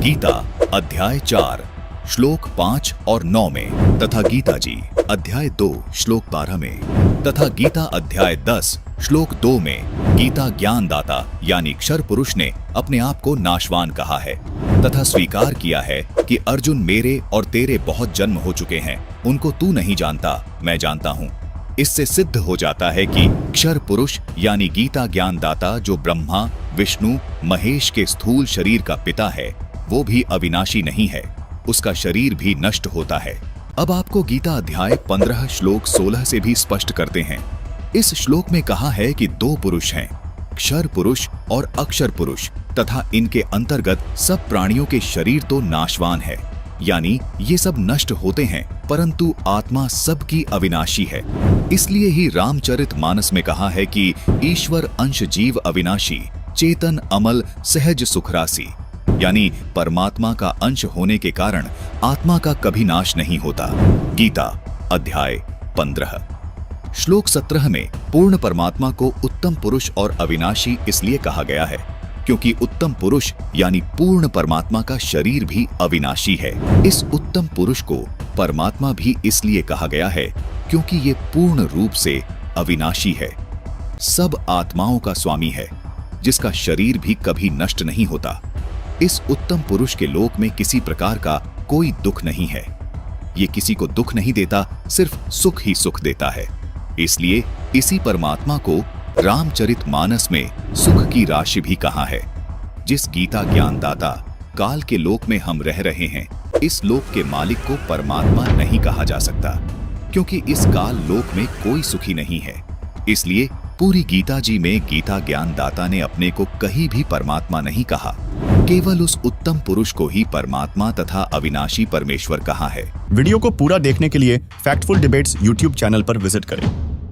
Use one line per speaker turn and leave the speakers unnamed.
गीता अध्याय 4 श्लोक 5 और 9 में तथा गीता जी अध्याय 2 श्लोक 12 में तथा गीता अध्याय 10 श्लोक 2 में गीता ज्ञानदाता यानी क्षर पुरुष ने अपने आप को नाशवान कहा है तथा स्वीकार किया है कि अर्जुन मेरे और तेरे बहुत जन्म हो चुके हैं, उनको तू नहीं जानता, मैं जानता हूँ। इससे सिद्ध हो जाता है कि क्षर पुरुष यानी गीता ज्ञानदाता जो ब्रह्मा विष्णु महेश के स्थूल शरीर का पिता है वो भी अविनाशी नहीं है, उसका शरीर भी नष्ट होता है। अब आपको गीता अध्याय 15 श्लोक 16 से भी स्पष्ट करते हैं। इस श्लोक में कहा है कि दो पुरुष हैं, क्षर पुरुष और अक्षर पुरुष, तथा इनके अंतर्गत सब प्राणियों के शरीर तो नाशवान है, यानी ये सब नष्ट होते हैं, परंतु आत्मा सबकी अविनाशी है। इसलिए ही रामचरितमानस में कहा है कि ईश्वर अंश जीव अविनाशी, चेतन अमल सहज सुखरासी, यानी परमात्मा का अंश होने के कारण आत्मा का कभी नाश नहीं होता। गीता अध्याय 15 श्लोक 17 में पूर्ण परमात्मा को उत्तम पुरुष और अविनाशी इसलिए कहा गया है क्योंकि उत्तम पुरुष यानी पूर्ण परमात्मा का शरीर भी अविनाशी है। इस उत्तम पुरुष को परमात्मा भी इसलिए कहा गया है क्योंकि ये पूर्ण रूप से अविनाशी है, सब आत्माओं का स्वामी है, जिसका शरीर भी कभी नष्ट नहीं होता। इस उत्तम पुरुष के लोक में किसी प्रकार का कोई दुख नहीं है, ये किसी को दुख नहीं देता, सिर्फ सुख ही सुख देता है। इसलिए इसी परमात्मा को रामचरितमानस में सुख की राशि भी कहा है। जिस गीता ज्ञानदाता काल के लोक में हम रह रहे हैं, इस लोक के मालिक को परमात्मा नहीं कहा जा सकता क्योंकि इस काल लोक में कोई सुखी नहीं है। इसलिए पूरी गीता जी में गीता ज्ञानदाता ने अपने को कहीं भी परमात्मा नहीं कहा, केवल उस उत्तम पुरुष को ही परमात्मा तथा अविनाशी परमेश्वर कहा है।
वीडियो को पूरा देखने के लिए फैक्टफुल डिबेट्स यूट्यूब चैनल पर विजिट करें।